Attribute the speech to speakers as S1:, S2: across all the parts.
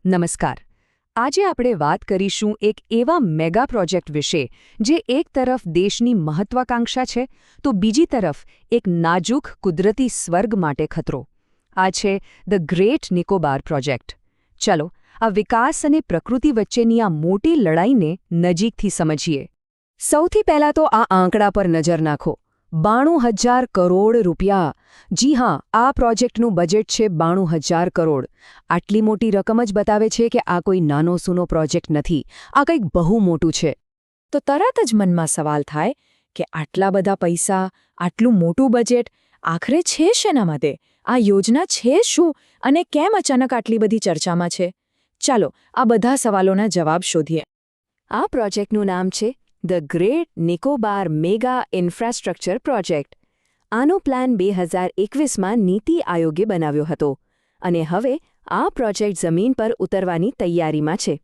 S1: નમસ્કાર. આજે આપણે વાત કરીશું એક એવા મેગા પ્રોજેક્ટ વિશે જે એક તરફ દેશની મહત્વાકાંક્ષા છે તો બીજી તરફ એક નાજુક કુદરતી સ્વર્ગ માટે ખતરો. આ છે ધ ગ્રેટ નિકોબાર પ્રોજેક્ટ. ચલો આ વિકાસ અને પ્રકૃતિ વચ્ચેની આ મોટી લડાઈને નજીકથી સમજીએ. સૌથી પહેલાં તો આ આંકડા પર નજર નાખો. 92,000 કરોડ રૂપિયા. જી હા, આ પ્રોજેક્ટનું બજેટ છે 92,000 કરોડ. આટલી મોટી રકમ જ બતાવે છે કે આ કોઈ નાનો સૂનો પ્રોજેક્ટ નથી, આ કંઈક બહુ મોટું છે.
S2: તો તરત જ મનમાં સવાલ થાય કે આટલા બધા પૈસા, આટલું મોટું બજેટ, આખરે છે શેના માટે? આ યોજના છે શું અને કેમ અચાનક આટલી બધી ચર્ચામાં છે? ચાલો આ બધા સવાલોના જવાબ શોધીએ.
S1: આ પ્રોજેક્ટનું નામ છે the great Nicobar mega infrastructure project. આનો પ્લાન 2021માં નીતિ આયોગે બનાવ્યો હતો અને હવે આ પ્રોજેક્ટ જમીન પર ઉતરવાની તૈયારીમાં છે.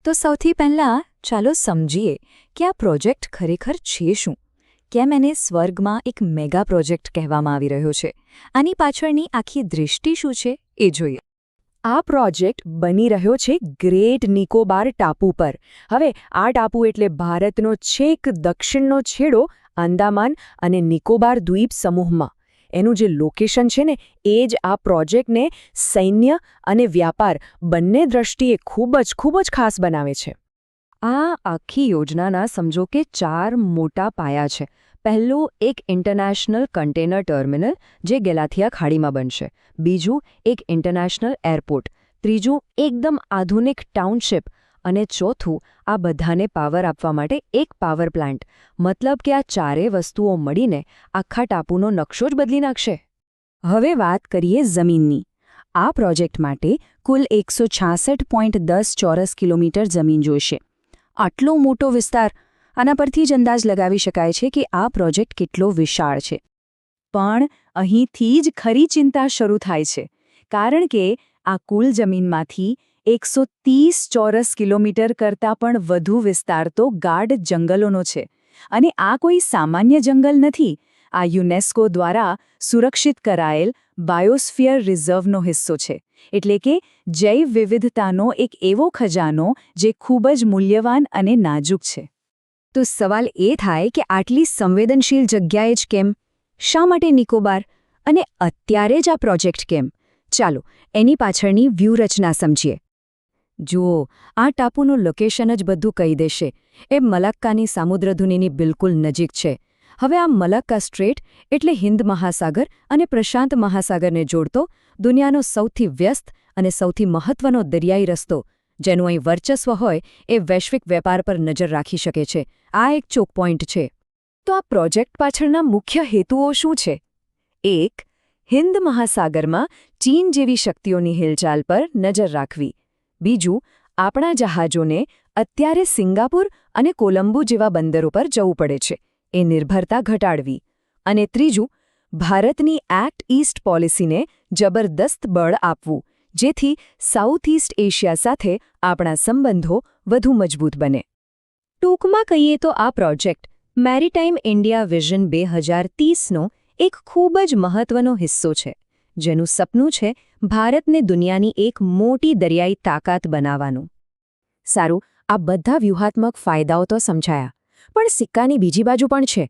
S2: તો સૌથી પહેલાં ચાલો સમજીએ કે આ પ્રોજેક્ટ ખરેખર છે શું? કેમ એને સ્વર્ગમાં એક મેગા પ્રોજેક્ટ કહેવામાં આવી રહ્યો છે? આની પાછળની આખી દૃષ્ટિ શું છે એ જોઈએ.
S1: આ પ્રોજેક્ટ બની રહ્યો છે ગ્રેટ નિકોબાર ટાપુ પર. હવે આ ટાપુ એટલે ભારતનો છેક દક્ષિણનો છેડો આંદામાન અને નિકોબાર દ્વીપ સમૂહમાં. એનું જે લોકેશન છે ને એ જ આ પ્રોજેક્ટને સૈન્ય અને વ્યાપાર બંને દ્રષ્ટિએ ખૂબ જ ખાસ બનાવે છે. આ આખી યોજનાના સમજો કે 4 મોટા પાયા છે. પહેલું એક ઇન્ટરનેશનલ કન્ટેનર ટર્મિનલ જે ગેલાથિયા ખાડીમાં બનશે. બીજું એક ઇન્ટરનેશનલ એરપોર્ટ. ત્રીજું એકદમ આધુનિક ટાઉનશિપ. અને ચોથું આ બધાને પાવર આપવા માટે એક પાવર પ્લાન્ટ. મતલબ કે આ ચારેય વસ્તુઓ મળીને આખા ટાપુનો નકશો જ બદલી નાખશે. હવે વાત કરીએ જમીનની. આ પ્રોજેક્ટ માટે કુલ 166.10 ચોરસ કિલોમીટર જમીન જોઈશે. આટલો મોટો વિસ્તાર, આના પરથી જ અંદાજ લગાવી શકાય છે કે આ પ્રોજેક્ટ કેટલો વિશાળ છે. પણ અહીંથી જ ખરી ચિંતા શરૂ થાય છે, કારણ કે આ કુલ જમીનમાંથી 130 ચોરસ કિલોમીટર કરતાં પણ વધુ વિસ્તાર તો ગાઢ જંગલોનો છે. અને આ કોઈ સામાન્ય જંગલ નથી. આ યુનેસ્કો દ્વારા સુરક્ષિત કરાયેલ બાયોસ્ફિયર રિઝર્વનો હિસ્સો છે. એટલે કે જૈવ વિવિધતાનો એક એવો ખજાનો જે ખૂબ જ મૂલ્યવાન અને નાજુક છે. તો સવાલ એ થાય કે આટલી સંવેદનશીલ જગ્યાએ જ કેમ? શા માટે નિકોબાર? અને અત્યારે જ આ પ્રોજેક્ટ કેમ? ચાલો એની પાછળની વ્યૂહરચના સમજીએ. જુઓ, આ ટાપુનું લોકેશન જ બધું કહી દેશે. એ મલાક્કાની સામુદ્રધુનીની બિલકુલ નજીક છે. હવે આ મલાક્કા સ્ટ્રેટ એટલે હિન્દ મહાસાગર અને પ્રશાંત મહાસાગરને જોડતો દુનિયાનો સૌથી વ્યસ્ત અને સૌથી મહત્વનો દરિયાઈ રસ્તો. જેનું અહીં વર્ચસ્વ હોય એ વૈશ્વિક વેપાર પર નજર રાખી શકે છે. આ એક ચોક પોઈન્ટ છે. તો આ પ્રોજેક્ટ પાછળના મુખ્ય હેતુઓ શું છે? એક, હિન્દ મહાસાગરમાં ચીન જેવી શક્તિઓની હિલચાલ પર નજર રાખવી. બીજું, આપણા જહાજોને અત્યારે સિંગાપુર અને કોલંબો જેવા બંદરો પર જવું પડે છે, એ નિર્ભરતા ઘટાડવી. અને ત્રીજું, ભારતની એક્ટ ઈસ્ટ પોલિસીને જબરદસ્ત બળ આપવું, જેથી સાઉથ ઈસ્ટ એશિયા સાથે આપણા સંબંધો વધુ મજબૂત બને. ટૂંકમાં કહીએ તો આ પ્રોજેક્ટ મેરીટાઈમ ઇન્ડિયા વિઝન 2030નો એક ખૂબ જ મહત્વનો હિસ્સો છે, જેનું સપનું છે ભારતને દુનિયાની એક મોટી દરિયાઈ તાકાત બનાવવાનું. સારું, આ બધા વ્યૂહાત્મક ફાયદાઓ તો સમજાયા, પણ સિક્કાની બીજી બાજુ પણ છે.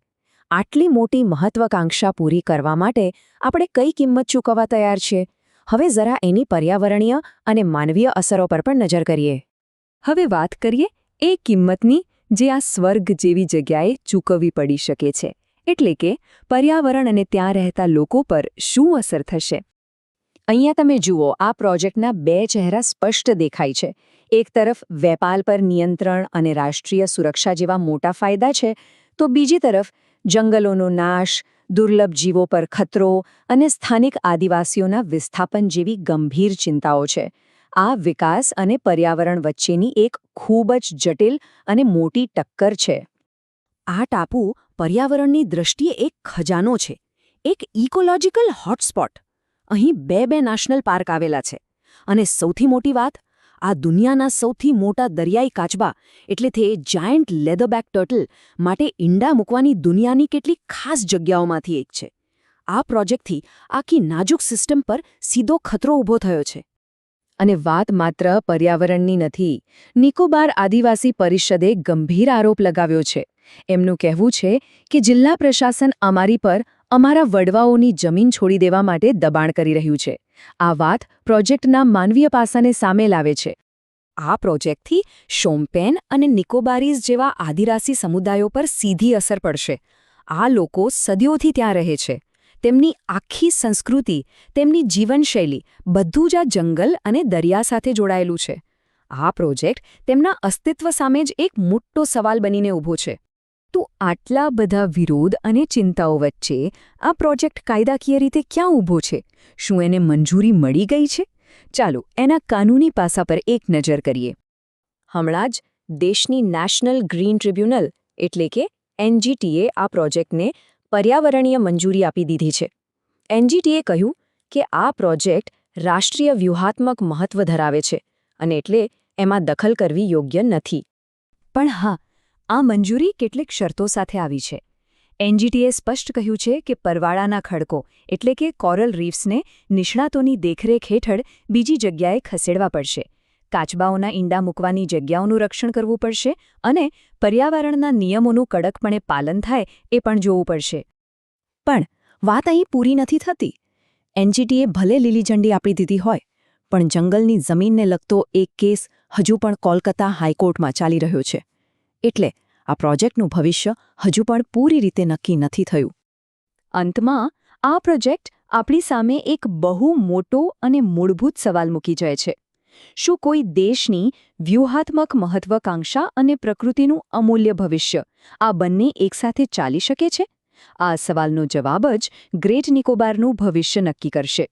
S1: આટલી મોટી મહત્વાકાંક્ષા પૂરી કરવા માટે આપણે કઈ કિંમત ચૂકવવા તૈયાર છીએ? હવે જરા એની પર્યાવરણીય અને માનવીય અસરો પર પણ નજર કરીએ. હવે વાત કરીએ એ કિંમતની જે આ સ્વર્ગ જેવી જગ્યાએ ચૂકવવી પડી શકે છે. એટલે કે પર્યાવરણ અને ત્યાં રહેતા લોકો પર શું અસર થશે? અહીંયા તમે જુઓ, આ પ્રોજેક્ટના 2 ચહેરા સ્પષ્ટ દેખાય છે. એક તરફ વેપાર પર નિયંત્રણ અને રાષ્ટ્રીય સુરક્ષા જેવા મોટા ફાયદા છે, તો બીજી તરફ જંગલોનો નાશ, દુર્લભ જીવો પર ખતરો અને સ્થાનિક આદિવાસીઓના વિસ્થાપન જેવી ગંભીર ચિંતાઓ છે. આ વિકાસ અને પર્યાવરણ વચ્ચેની એક ખૂબ જ જટિલ અને મોટી ટક્કર છે. આ ટાપુ પર્યાવરણની દૃષ્ટિએ એક ખજાનો છે, એક ઇકોલોજીકલ હોટસ્પોટ. અહીં 2 નેશનલ પાર્ક આવેલા છે. અને સૌથી મોટી વાત, આ દુનિયાના સૌથી મોટા દરિયાઈ કાચબા એટલે તે જાયન્ટ લેધરબેક ટર્ટલ માટે ઈંડા મૂકવાની દુનિયાની કેટલીક ખાસ જગ્યાઓમાંથી એક છે. આ પ્રોજેક્ટથી આખી નાજુક સિસ્ટમ પર સીધો ખતરો ઊભો થયો છે.
S2: અને વાત માત્ર પર્યાવરણની નથી. નિકોબાર આદિવાસી પરિષદે ગંભીર આરોપ લગાવ્યો છે. એમનું કહેવું છે કે જિલ્લા પ્રશાસન અમારી પર અમારા વડવાઓની જમીન છોડી દેવા માટે દબાણ કરી રહ્યું છે. આ વાત પ્રોજેક્ટના માનવીય પાસાને સામે લાવે છે.
S1: આ પ્રોજેક્ટથી શોમ્પેન અને નિકોબારીઝ જેવા આદિવાસી સમુદાયો પર સીધી અસર પડશે. આ લોકો સદીઓથી ત્યાં રહે છે. તેમની આખી સંસ્કૃતિ, તેમની જીવનશૈલી બધું જ આ જંગલ અને દરિયા સાથે જોડાયેલું છે. આ પ્રોજેક્ટ તેમના અસ્તિત્વ સામે જ એક મોટો સવાલ બનીને ઊભો છે. તો આટલા બધા વિરોધ અને ચિંતાઓ વચ્ચે આ પ્રોજેક્ટ કાયદાકીય રીતે ક્યાં ઊભો છે? શું એને મંજૂરી મળી ગઈ છે? ચાલો એના કાનૂની પાસા પર એક નજર કરીએ.
S2: હમણાં જ દેશની નેશનલ ગ્રીન ટ્રિબ્યુનલ એટલે કે એનજીટીએ આ પ્રોજેક્ટને પર્યાવરણીય મંજૂરી આપી દીધી છે. એનજીટીએ કહ્યું કે આ પ્રોજેક્ટ રાષ્ટ્રીય વ્યૂહાત્મક મહત્વ ધરાવે છે અને એટલે એમાં દખલ કરવી યોગ્ય નથી.
S1: પણ હા, આ મંજૂરી કેટલીક શરતો સાથે આવી છે. એનજીટીએ સ્પષ્ટ કહ્યું છે કે પરવાળાના ખડકો એટલે કે કોરલ રીફ્સને નિષ્ણાતોની દેખરેખ હેઠળ બીજી જગ્યાએ ખસેડવા પડશે. કાચબાઓના ઈંડા મૂકવાની જગ્યાઓનું રક્ષણ કરવું પડશે અને પર્યાવરણના નિયમોનું કડકપણે પાલન થાય એ પણ જોવું પડશે.
S2: પણ વાત અહીં પૂરી નથી થતી. એનજીટીએ ભલે લીલી ઝંડી આપી દીધી હોય, પણ જંગલની જમીનને લગતો એક કેસ હજુ પણ કોલકાતા હાઈકોર્ટમાં ચાલી રહ્યો છે. એટલે આ પ્રોજેક્ટનું ભવિષ્ય હજુ પણ પૂરી રીતે નક્કી નથી થયું.
S1: અંતમાં આ પ્રોજેક્ટ આપણી સામે એક બહુ મોટો અને મૂળભૂત સવાલ મૂકી જાય છે. શું કોઈ દેશની વ્યૂહાત્મક મહત્વાકાંક્ષા અને પ્રકૃતિનું અમૂલ્ય ભવિષ્ય આ બંને એકસાથે ચાલી શકે છે? આ સવાલનો જવાબ જ ગ્રેટ નિકોબારનું ભવિષ્ય નક્કી કરશે.